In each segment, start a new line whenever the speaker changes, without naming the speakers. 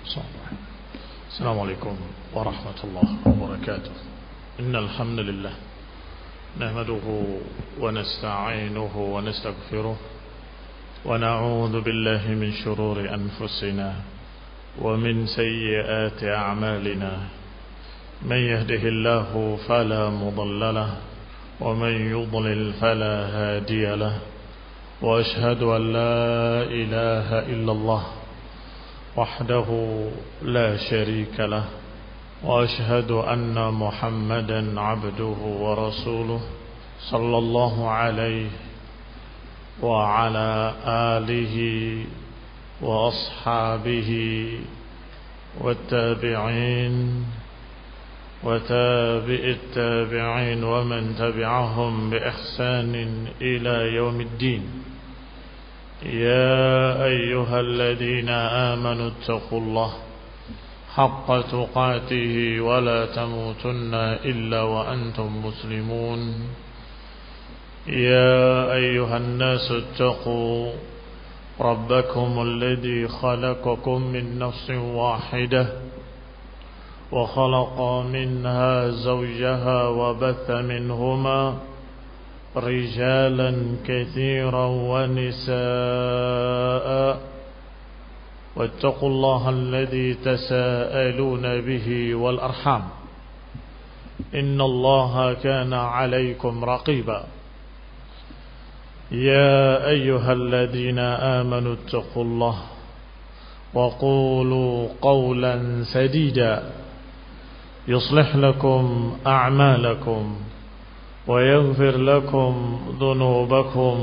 السلام عليكم ورحمة الله وبركاته. إن الحمد لله نحمده ونستعينه ونستغفره ونعوذ بالله من شرور أنفسنا ومن سيئات أعمالنا. من يهده الله فلا مضل له ومن يضلل فلا هادي له، وأشهد أن لا إله إلا الله وحده لا شريك له، وأشهد أن محمدا عبده ورسوله صلى الله عليه وعلى آله وأصحابه والتابعين وتابع التابعين ومن تبعهم بإحسان إلى يوم الدين. يا أيها الذين آمنوا اتقوا الله حق تقاته ولا تموتن إلا وأنتم مسلمون. يا أيها الناس اتقوا ربكم الذي خلقكم من نفس واحدة وخلق منها زوجها وبث منهما رجالا كثيرا ونساء، واتقوا الله الذي تساءلون به والأرحام إن الله كان عليكم رقيبا. يا أيها الذين آمنوا اتقوا الله وقولوا قولا سديدا يصلح لكم أعمالكم ويغفر لكم ذنوبكم،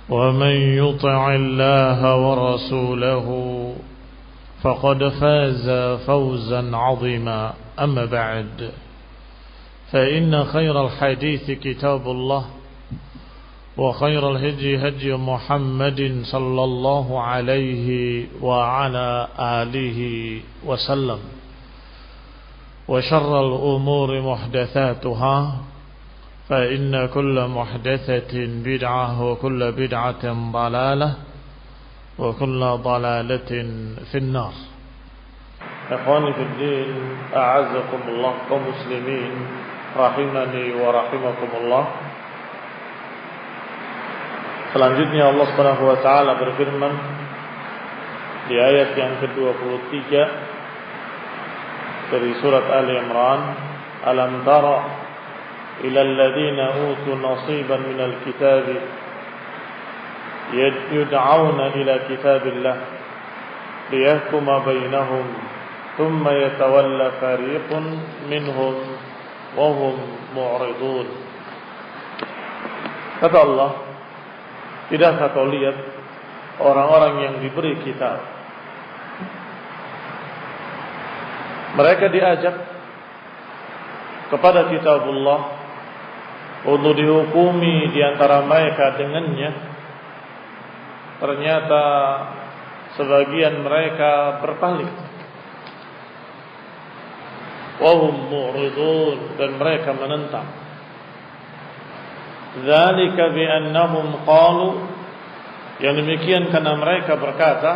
ومن يطع الله ورسوله فقد فاز فوزا عظيما. أما بعد، فإن خير الحديث كتاب الله، وخير الهدي هدي محمد صلى الله عليه وعلى آله وسلم، وشر الأمور محدثاتها، فإن كل محدثة بدعة وكل بدعة ضلالة وكل ضلالة في النار. إخواني في الدين، أعزكم الله كمسلمين rahimani wa rahimakumullah. Selanjutnya Allah Subhanahu wa taala berfirman di ayat yang ke-23 dari surat Ali Imran, alam tara ila alladhina utu nasiban minal kitab yud'auna ila kitabillah liyahkuma bainahum thumma yatawalla fariqun minhum wa hum mu'ridun. Kata Allah, tidakkah kau lihat orang-orang yang diberi kitab, mereka diajak kepada kitabullah untuk dihukumi di antara mereka dengannya. Ternyata sebagian mereka berpaling, wahum mu'ridun, dan mereka menentang. Dzalika bi annahum qalu, yang demikian karena mereka berkata,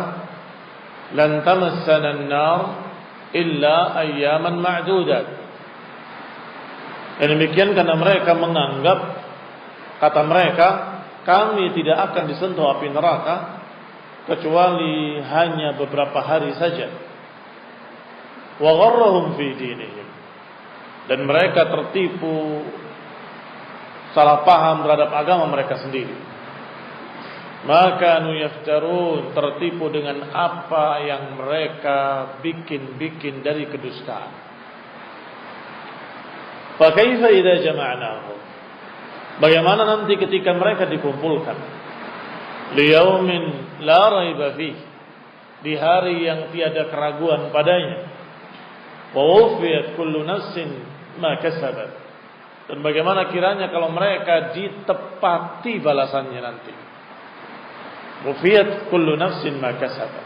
lan tamassana an-nar illa ayyaman ma'dudat. Dan demikian karena mereka menganggap, kata mereka, kami tidak akan disentuh api neraka kecuali hanya beberapa hari saja. Wa gharrahum fi dinihim, dan mereka tertipu, salah paham terhadap agama mereka sendiri. Maka yaftarun, tertipu dengan apa yang mereka bikin-bikin dari kedustaan. Fa kaifa idza jama'nahum, bagaimana nanti ketika mereka dikumpulkan, liyaumin la raiba fi, di hari yang tiada keraguan padanya, wa wufiyat kullu nafsin ma kasabat, dan bagaimana kiranya kalau mereka ditepati balasannya nanti. Wufiyat kullu nafsin ma kasabat,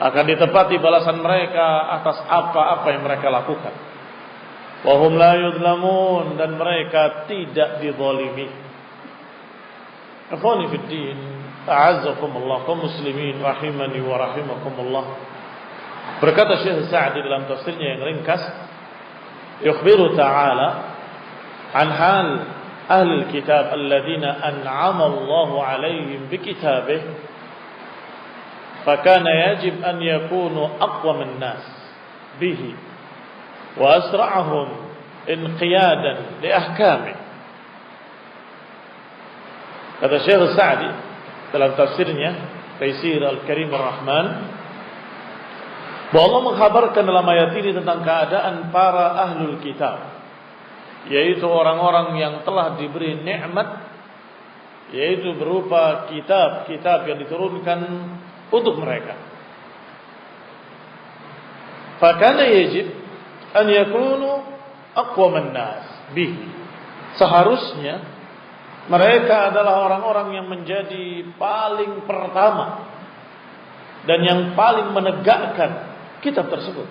akan ditepati balasan mereka atas apa-apa yang mereka lakukan. Wa hum la yudlamun, dan mereka tidak dizalimi. Ikhwani fid din, a'azzakumullah kaum muslimin rahimani wa rahimakumullah. Berkata Syekh Sa'di dalam tafsirnya yang ringkas, yukhbiru ta'ala an hal ahli kitab alladhina an'ama Allahu 'alaihim bi kitabih, fakana yajib an yakunu aqwam an-nas bihi wa asra'ahum inqiyadan li ahkamih. Kata Syekh Sa'di dalam tafsirnya Taisir Al-Karim Ar-Rahman, bahwa Allah mengkhabarkan dalam ayat ini tentang keadaan para ahlul kitab, yaitu orang-orang yang telah diberi nikmat, yaitu berupa kitab-kitab yang diturunkan untuk mereka. Fakana yajib an yakunu aqwaman nas bihi. Seharusnya mereka adalah orang-orang yang menjadi paling pertama dan yang paling menegakkan kitab tersebut,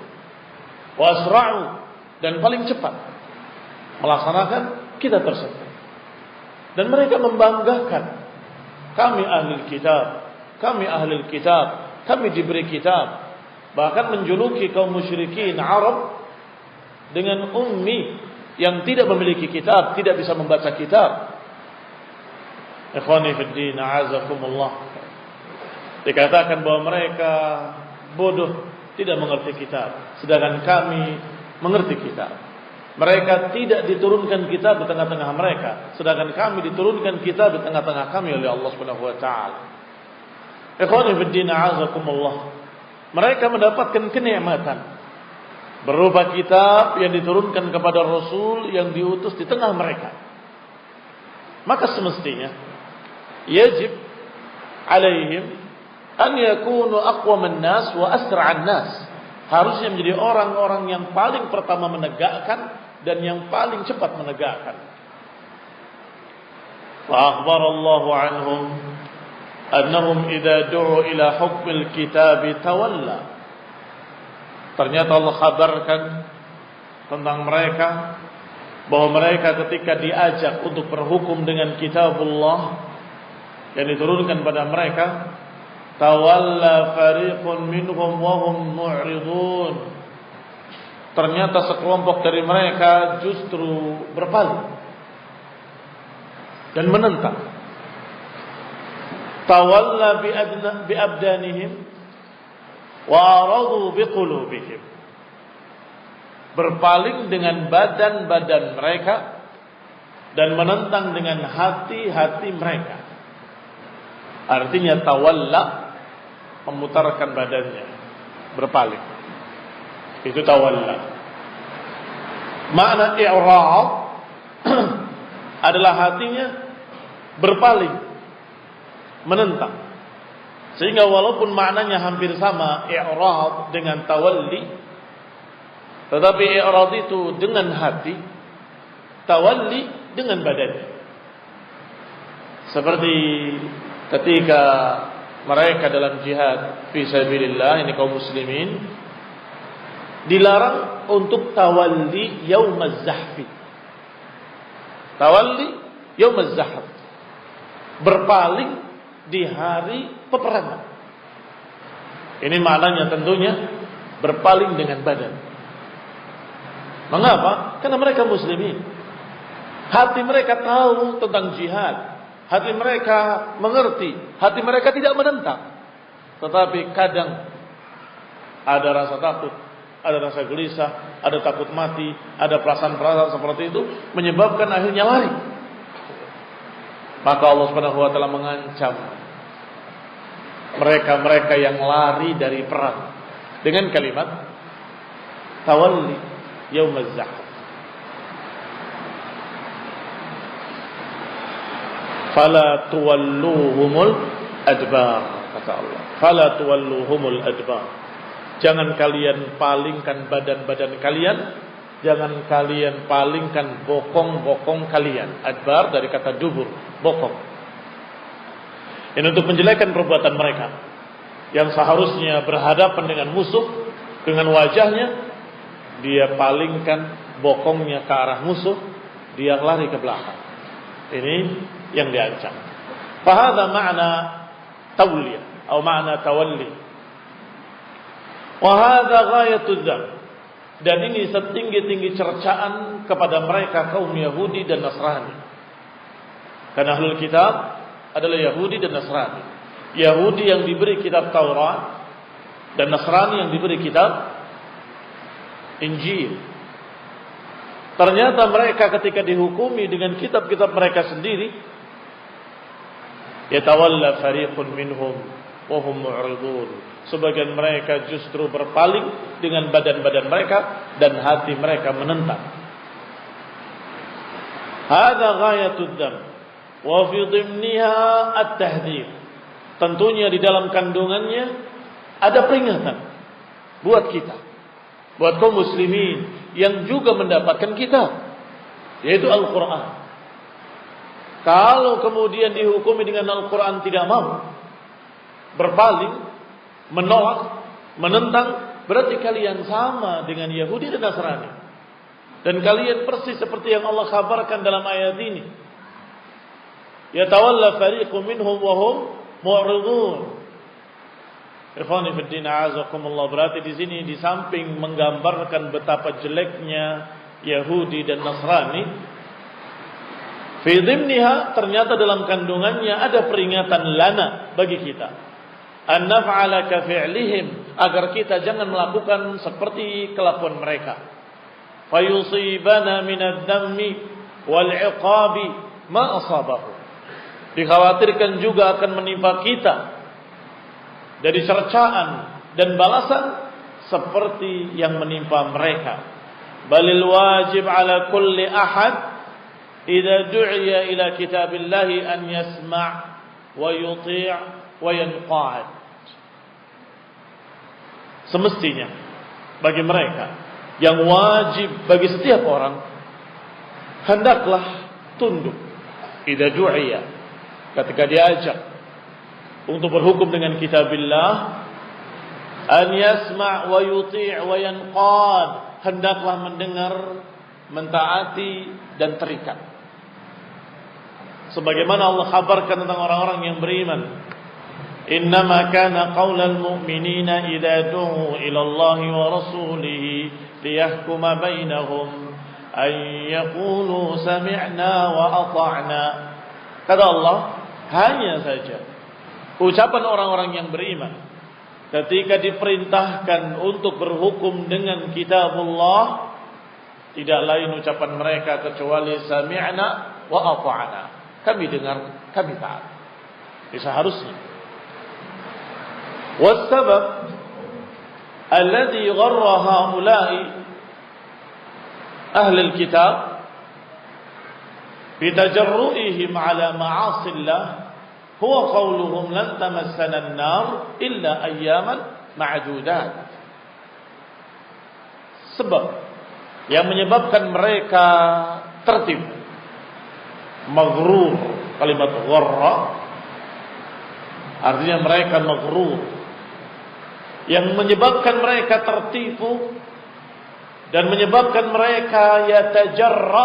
wasra'u, dan paling cepat melaksanakan kitab tersebut. Dan mereka membanggakan, kami ahli kitab, kami ahli kitab, kami diberi kitab. Bahkan menjuluki kaum musyrikin Arab dengan ummi yang tidak memiliki kitab, tidak bisa membaca kitab. Ikhwani fid din, a'azakumullah. Dikatakan bahwa mereka bodoh, tidak mengerti kitab, sedangkan kami mengerti kitab. Mereka tidak diturunkan kitab di tengah-tengah mereka, sedangkan kami diturunkan kitab di tengah-tengah kami oleh Allah Subhanahu wa taala. Ikhwani fid din, a'azakumullah. Mereka mendapatkan kenikmatan berupa kitab yang diturunkan kepada Rasul yang diutus di tengah mereka. Maka semestinya yajib alaihim an yakunu aqwaman nas wa asra'an nas. Harusnya menjadi orang-orang yang paling pertama menegakkan dan yang paling cepat menegakkan. Fa akhbara Allah anhum annahum idza du'u ila hukmil kitab tawalla. Ternyata Allah kabarkan tentang mereka bahwa mereka ketika diajak untuk berhukum dengan kitabullah yang diturunkan pada mereka, tawalla fariqun minhum wa hum mu'ridun. Ternyata sekelompok dari mereka justru berpaling dan menentang. Tawalla bi abdanihim wa aradu bi qulubihim. Berpaling dengan badan-badan mereka dan menentang dengan hati-hati mereka. Artinya tawalla, memutarkan badannya, berpaling. Itu tawalla. Makna i'rad adalah hatinya berpaling, menentang. Sehingga walaupun maknanya hampir sama, i'rad dengan tawalli, tetapi i'rad itu dengan hati, tawalli dengan badannya. Seperti ketika mereka dalam jihad fi sabilillah, ini kaum muslimin, dilarang untuk tawalli yaumaz zahfi. Tawalli yaumaz zahf, berpaling di hari peperangan. Ini maknanya tentunya berpaling dengan badan. Mengapa? Karena mereka muslimin. Hati mereka tahu tentang jihad. Hati mereka mengerti, hati mereka tidak menentang. Tetapi kadang ada rasa takut, ada rasa gelisah, ada takut mati, ada perasaan-perasaan seperti itu menyebabkan akhirnya lari. Maka Allah Subhanahu wa taala mengancam mereka-mereka yang lari dari perang dengan kalimat tawalli yaumaz zahf. Fala tuwalluhumul adbar, kata Allah. Fala tuwalluhumul adbar. Jangan kalian palingkan badan-badan kalian, jangan kalian palingkan bokong-bokong kalian. Adbar dari kata dubur, bokong. Ini untuk menjelekan perbuatan mereka yang seharusnya berhadapan dengan musuh dengan wajahnya, dia palingkan bokongnya ke arah musuh, dia lari ke belakang. Ini yang diancam. Fahadha ma'na tawliyah atau ma'na tawalli. Wa hadza ghayatud dzam. Dan ini setinggi-tinggi cercaan kepada mereka kaum Yahudi dan Nasrani. Karena ahlul kitab adalah Yahudi dan Nasrani. Yahudi yang diberi kitab Taurat dan Nasrani yang diberi kitab Injil. Ternyata mereka ketika dihukumi dengan kitab-kitab mereka sendiri, yatawalla fariqun minhum wa hum mu'ridun. Sebagian mereka justru berpaling dengan badan-badan mereka dan hati mereka menentang. Hadza ghayatud dzam wa fi dhimniha at-tahdhir. Tentunya di dalam kandungannya ada peringatan buat kita, buat kaum muslimin yang juga mendapatkan kitab, yaitu Al-Quran. Kalau kemudian dihukumi dengan Al-Quran tidak mau, berpaling, menolak, menentang, berarti kalian sama dengan Yahudi dan Nasrani. Dan kalian persis seperti yang Allah kabarkan dalam ayat ini. Yatawalla fariqun minhum wa hum mu'ridun. Ikhwani fid din, a'azakumullah. Berarti di sini di samping menggambarkan betapa jeleknya Yahudi dan Nasrani, fi dhimniha, ternyata dalam kandungannya ada peringatan lana bagi kita. An naf'ala ka fi'lihim, agar kita jangan melakukan seperti kelakuan mereka. Fayusibana minad dhammi wal 'iqabi ma asabahu. Dikhawatirkan juga akan menimpa kita dari cercaan dan balasan seperti yang menimpa mereka. Balil wajib ala kulli ahad idza du'iya ila kitabillahi an yasma' wa yuti' wa yanqad. Semestinya bagi mereka, yang wajib bagi setiap orang, hendaklah tunduk idza du'iya, ketika diajak untuk berhukum dengan kitabillah, an yasma' wa yuti' wa yanqad, hendaklah mendengar, mentaati dan terikat. Sebagaimana Allah kabarkan tentang orang-orang yang beriman, innama kana qaulal mu'minina idza du'u ila Allahi wa rasulihi liyahkuma bainahum ay yaqulu sami'na wa ata'na. Kata Allah, hanya saja ucapan orang-orang yang beriman ketika diperintahkan untuk berhukum dengan kitabullah, tidak lain ucapan mereka kecuali sami'na wa ata'na. Kami dengar, kami taat. Ini seharusnya. Wassabab alladhi gharra haula'i ahli alkitab bitajarru'ihim ala ma'asillah huwa qawluhum lan tamassana an-nar illa ayyaman ma'dudat. Sebab yang menyebabkan mereka tertipu, maghrur, kalimat gharra artinya mereka maghrur, yang menyebabkan mereka tertipu dan menyebabkan mereka yatajarra,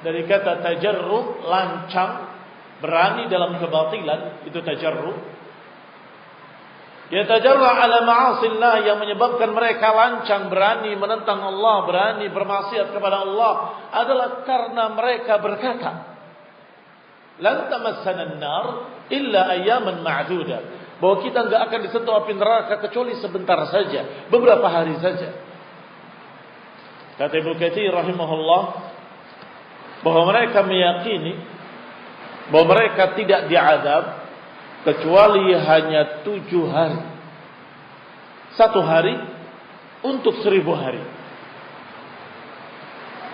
dari kata tajarru, lancang, berani dalam kebatilan, itu tajarru. Yatajarra ala ma'asillah, yang menyebabkan mereka lancang, berani menentang Allah, berani bermaksiat kepada Allah, adalah karena mereka berkata, lan tamassana an-nar illa ayyaman ma'dudat, bahwa kita enggak akan disentuh api neraka kecuali sebentar saja, beberapa hari saja. Kata Ibnu Katsir rahimahullah, bahwa mereka meyakini bahwa mereka tidak diazab kecuali hanya 7 hari. 1 hari untuk 1000 hari.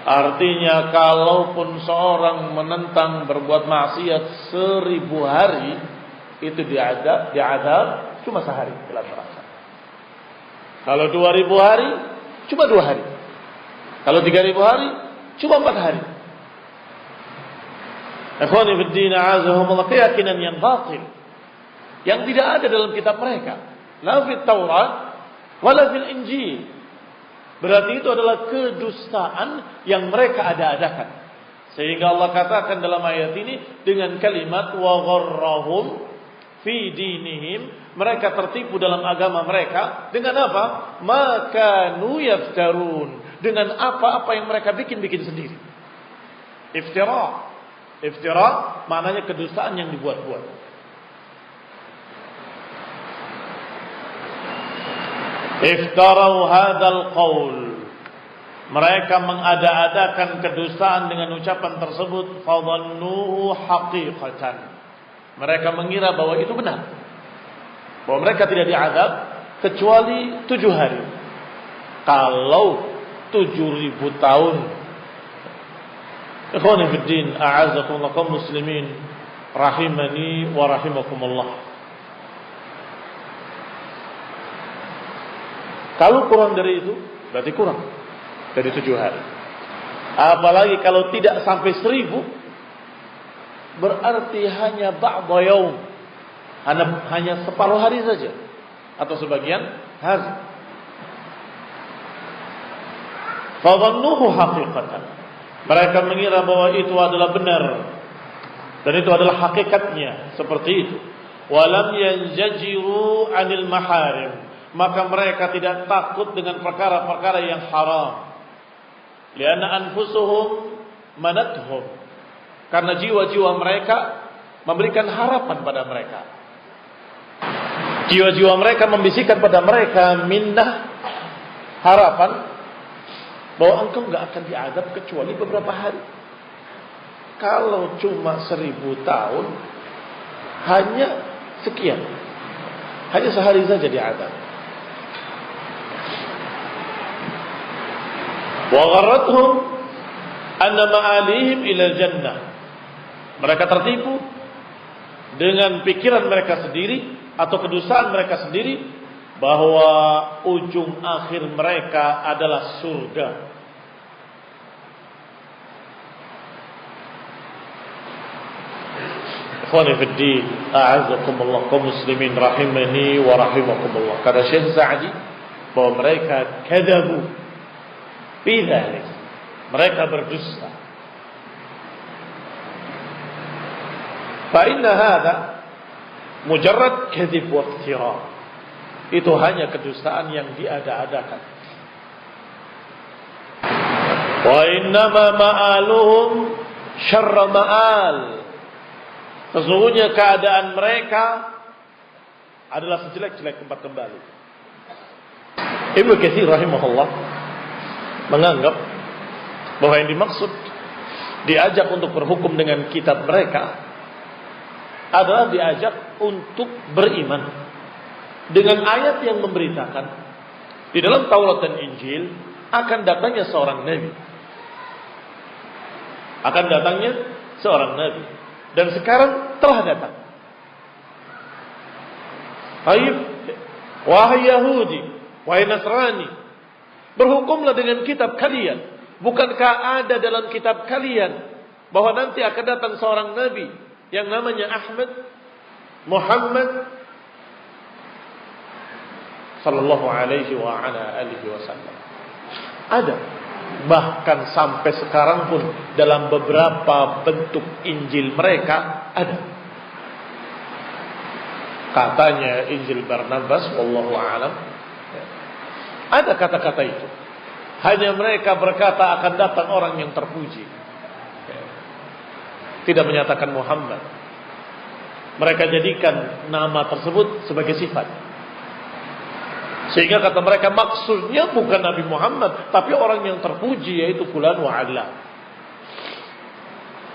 Artinya kalaupun seorang menentang berbuat maksiat 1000 hari, itu diazab cuma sehari dalam neraka. Kalau 2000 hari, cuma 2 hari. Kalau 3000 hari, cuma 4 hari. Ikhwani fid din, a'azzahumullah, keyakinan yang batil, yang tidak ada dalam kitab mereka, la fit Taurat wala fil Injil. Berarti itu adalah kedustaan yang mereka ada-adakan. Sehingga Allah katakan dalam ayat ini dengan kalimat wa gharrahum fi dinihim mereka tertipu dalam agama mereka dengan apa? Maka yaftarun, dengan apa-apa yang mereka bikin sendiri. Iftira maknanya kedustaan yang dibuat-buat. Iftarau hadzal qaul, mereka mengada-adakan kedustaan dengan ucapan tersebut. Fadhannuhu haqiqatan, mereka mengira bahwa itu benar, bahwa mereka tidak diazab kecuali 7 hari. Kalau 7.000 tahun. Ikhwani fiddin, a'azzakumullah kaum muslimin rahimani wa rahimakumullah. Kalau kurang dari itu, berarti kurang dari 7 hari. Apalagi kalau tidak sampai 1.000, berarti hanya ba'da yaum, hanya separuh hari saja, atau sebagian hari. Fadhannuhu haqiqatan, mereka mengira bahwa itu adalah benar dan itu adalah hakikatnya seperti itu. Walam yanjajiru 'anil maharim, maka mereka tidak takut dengan perkara-perkara yang haram. Lianna anfusuhum manathum, karena jiwa-jiwa mereka memberikan harapan pada mereka. Jiwa-jiwa mereka membisikkan pada mereka minnah, harapan bahwa engkau enggak akan diadab kecuali beberapa hari. Kalau cuma 1.000 tahun, hanya sekian, hanya sehari saja diadab. Wa gharratuhum anna ma'alihim ila jannah, mereka tertipu dengan pikiran mereka sendiri atau kedustaan mereka sendiri bahwa ujung akhir mereka adalah surga. Ikhwani fiddin, a'azzakumullah kaum muslimin rahimani wa rahimakumullah. Kata Syekh Sa'di bahwa mereka kadzabu bidzalik, mereka berdusta. Fa inna hadza mujarrad kadzib wa iftira, itu hanya kedustaan yang diada-adakan. Wa innama ma'aluhum syarra ma'al, sesungguhnya keadaan mereka adalah sejelek-jelek tempat kembali. Ibnu Katsir rahimahullah menganggap bahwa yang dimaksud diajak untuk berhukum dengan kitab mereka adalah diajak untuk beriman dengan ayat yang memberitakan di dalam Taurat dan Injil akan datangnya seorang nabi. Akan datangnya seorang nabi, dan sekarang telah datang. Baik, wahai Yahudi, wahai Nasrani, berhukumlah dengan kitab kalian. Bukankah ada dalam kitab kalian bahwa nanti akan datang seorang nabi yang namanya Ahmad, Muhammad sallallahu alaihi wa ala alihi wasallam. Ada. Bahkan sampai sekarang pun dalam beberapa bentuk Injil mereka ada. Katanya Injil Barnabas, wallahu a'lam, ada kata-kata itu. Hanya mereka berkata akan datang orang yang terpuji, tidak menyatakan Muhammad. Mereka jadikan nama tersebut sebagai sifat. Sehingga kata mereka maksudnya bukan Nabi Muhammad, tapi orang yang terpuji, yaitu fulan wa ala.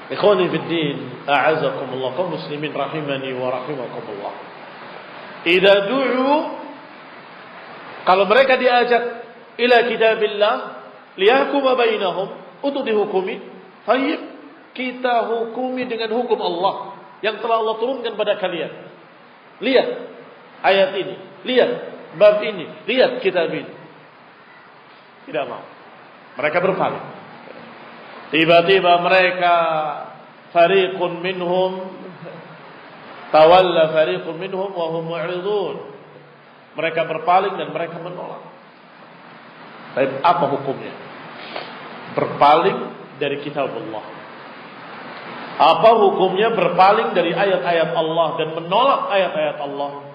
Ikhwani fiddin, a'azakumullah kaum muslimin rahimani wa rahimakumullah. Idza du'u, kalau mereka diajak ila kitabillah liyahkuma bainahum, untuk dihukumi, baik, kita hukumi dengan hukum Allah yang telah Allah turunkan pada kalian. Lihat ayat ini, lihat bab ini, lihat kitab ini. Tidak mau. Mereka berpaling. Tiba-tiba mereka fariqun minhum tawalla fariqun minhum wa hum mu'ridun. Mereka berpaling dan mereka menolak. Tapi apa hukumnya? Berpaling dari kitab Allah. Apa hukumnya berpaling dari ayat-ayat Allah dan menolak ayat-ayat Allah?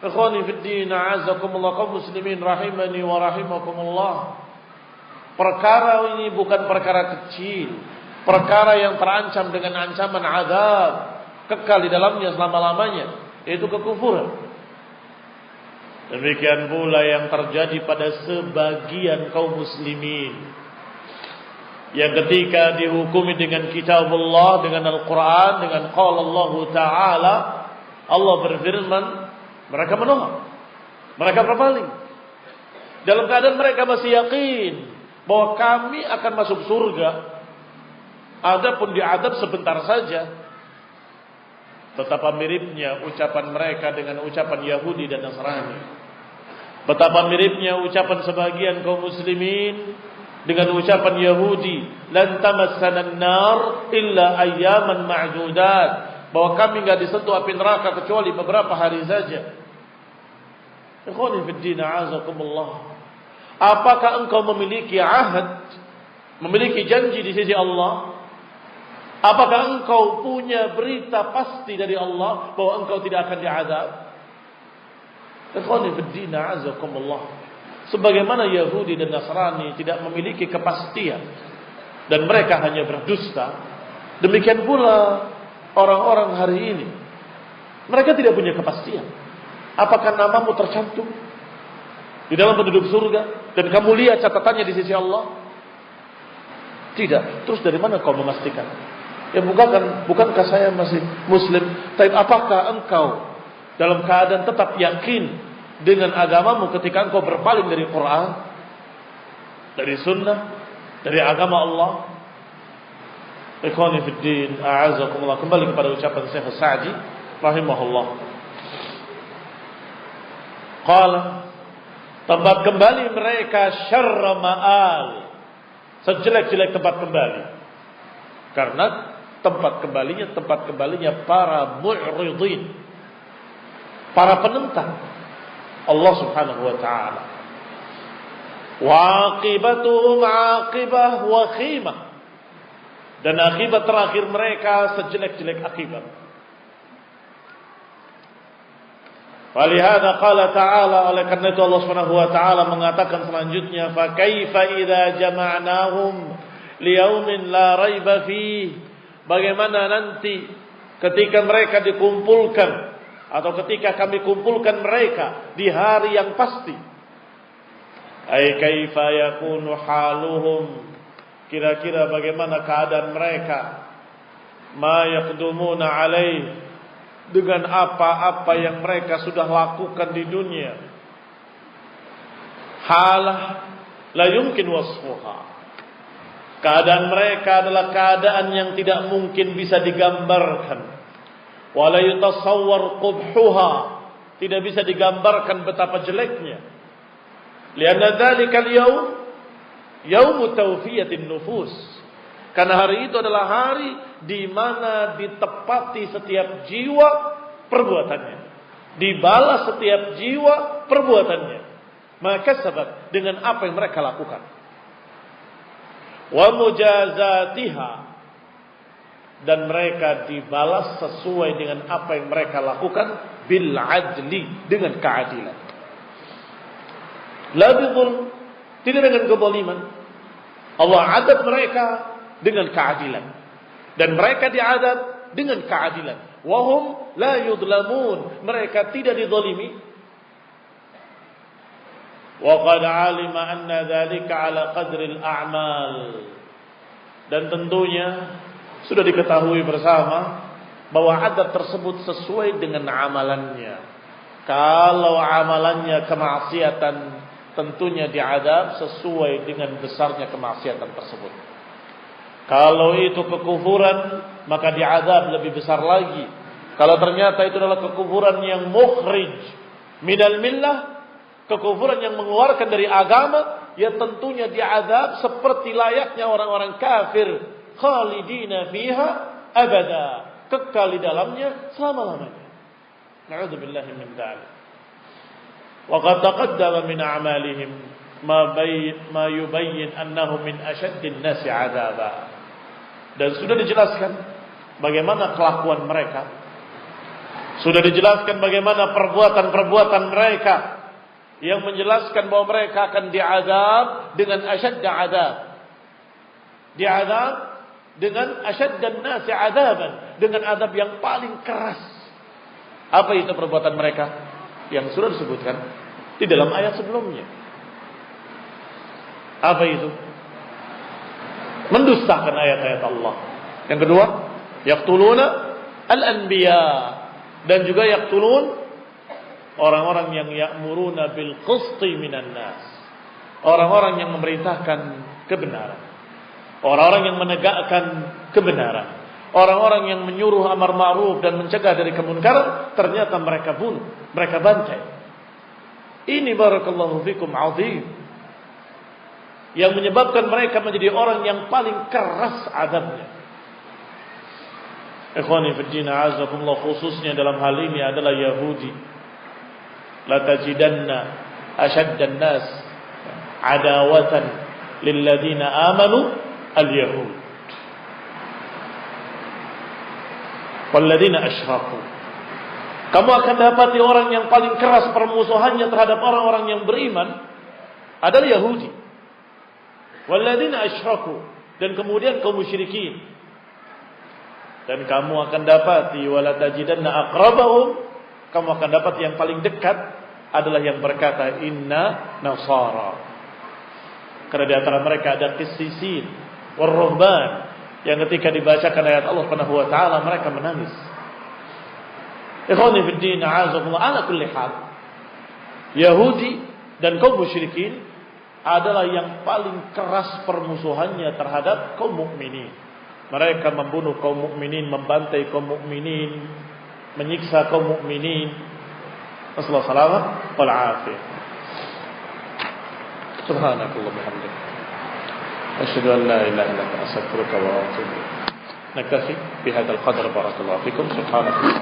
Ikhwani fid din, a'azzakumullah, kaum muslimin rahimani wa rahimakumullah. Perkara ini bukan perkara kecil, perkara yang terancam dengan ancaman azab kekal di dalamnya selama-lamanya, yaitu kekufuran. Demikian pula yang terjadi pada sebagian kaum muslimin yang ketika dihukumi dengan kitabullah, dengan Al-Quran, dengan qala Allah Ta'ala, Allah berfirman, mereka menolak, mereka berpaling, dalam keadaan mereka masih yakin bahwa kami akan masuk surga, adapun diadab sebentar saja. Betapa miripnya ucapan mereka dengan ucapan Yahudi dan Nasrani. Betapa miripnya ucapan sebagian kaum muslimin dengan ucapan Yahudi, lan tamassana an-nar illa ayyaman ma'dudat, bahwa kami enggak disentuh api neraka kecuali beberapa hari saja. Ikhwani fid din, a'azakumullah. Apakah engkau memiliki ahad, memiliki janji di sisi Allah? Apakah engkau punya berita pasti dari Allah bahwa engkau tidak akan diazab? Ikhwani fid din, a'azakumullah. Sebagaimana Yahudi dan Nasrani tidak memiliki kepastian dan mereka hanya berdusta, demikian pula orang-orang hari ini, mereka tidak punya kepastian. Apakah namamu tercantum di dalam penduduk surga dan kamu lihat catatannya di sisi Allah? Tidak. Terus dari mana kau memastikan? Ya bukankah saya masih muslim? Tapi apakah engkau dalam keadaan tetap yakin dengan agamamu ketika engkau berpaling dari Quran, dari sunnah, dari agama Allah? Ikhwani fid din, a'azakumullah. Kembali kepada ucapan Syekh Sa'di rahimahullah. Qala, tempat kembali mereka syarra ma'al, sejelek-jelek tempat kembali. Karena tempat kembalinya para mu'ridin, para penentang Allah Subhanahu wa ta'ala. Wa aqibatuhum aqibah wa khimah, dan akibat terakhir mereka sejelek-jelek akibat. Walihada qala ta'ala, oleh karena itu Allah Subhanahu wa ta'ala mengatakan selanjutnya, fa kaifa idza jama'nahum liyaumin la raiba fihi, bagaimana nanti ketika mereka dikumpulkan atau ketika kami kumpulkan mereka di hari yang pasti. Ay kaifa yakunu haluhum, kira-kira bagaimana keadaan mereka, ma yaqdumuna alaih, dengan apa-apa yang mereka sudah lakukan di dunia. Halah la yumkin wasfuha, keadaan mereka adalah keadaan yang tidak mungkin bisa digambarkan. Wala yutasawwar qubhuha, tidak bisa digambarkan betapa jeleknya. Lianna dzalika al-yaum yaum tawfiyatin nufus, karena hari itu adalah hari di mana ditepati setiap jiwa perbuatannya, dibalas setiap jiwa perbuatannya, maka sebab dengan apa yang mereka lakukan. Wa mujazatiha, dan mereka dibalas sesuai dengan apa yang mereka lakukan, bil adli, dengan keadilan. La bidhulm, tidak dengan kezaliman. Allah adab mereka dengan keadilan, dan mereka diadab dengan keadilan. Wahum la yudlamun, mereka tidak dizalimi. Wa qad alima anna dzalika ala qadri al-a'mal, dan tentunya sudah diketahui bersama bahwa adab tersebut sesuai dengan amalannya. Kalau amalannya kemaksiatan, tentunya diadab sesuai dengan besarnya kemaksiatan tersebut. Kalau itu kekufuran, maka diadab lebih besar lagi. Kalau ternyata itu adalah kekufuran yang mukhrij minal millah, kekufuran yang mengeluarkan dari agama, ya tentunya diadab seperti layaknya orang-orang kafir, khalidina fiha abada, kekal di dalamnya selama-lamanya. Na'udzubillahi min dzalik. Wa qad taqaddama min a'malihim ma yubayyin annahu min ashaddin nasi 'adzaba. Dan sudah dijelaskan bagaimana kelakuan mereka Sudah dijelaskan bagaimana perbuatan-perbuatan mereka yang menjelaskan bahwa mereka akan diazab dengan asyadda azab. Diazab dengan asyaddan nasi azaban, dengan azab yang paling keras. Apa itu perbuatan mereka? Yang sudah disebutkan di dalam ayat sebelumnya. Apa itu? Mendustakan ayat-ayat Allah. Yang kedua, yaqtuluna al-anbiya, dan juga yaqtulun orang-orang yang ya'muruna bil qisti minan nas. Orang-orang yang memerintahkan kebenaran. Orang-orang yang menegakkan kebenaran. Orang-orang yang menyuruh amar ma'ruf dan mencegah dari kemunkaran, ternyata mereka bunuh, mereka bantai. Ini barakallahu fikum azim, yang menyebabkan mereka menjadi orang yang paling keras azabnya. Ikhwani fi din, a'azzakumullah, khususnya dalam hal ini adalah Yahudi. La tajidanna ashaddan nas adawatan lil ladzina amanu al-yahud wal ladzina asyraku. Kamu akan dapati orang yang paling keras permusuhannya terhadap orang-orang yang beriman adalah Yahudi. Wal ladzina asyraku, dan kemudian kaum musyrikin. Dan kamu akan dapati wala tajidanna aqrabahum, kamu akan dapat yang paling dekat adalah yang berkata inna nasara. Karena di antara mereka ada qissisin warruhban, yang ketika dibacakan ayat Allah Subhanahu wa taala mereka menangis. Ikhwani fid din, a'azakumullah, ala kulli hal, Yahudi dan kaum musyrikin adalah yang paling keras permusuhannya terhadap kaum mukminin. Mereka membunuh kaum mukminin, membantai kaum mukminin, menyiksa kaum mukminin. Nasallahu salamah wal afiyah. Subhanakallah bihamdika, asyhadu an la ilaha illa anta, astaghfiruka wa atubu ilaik. Naktafi bihadzal qadar, barakallahu fikum. Subhanakallah.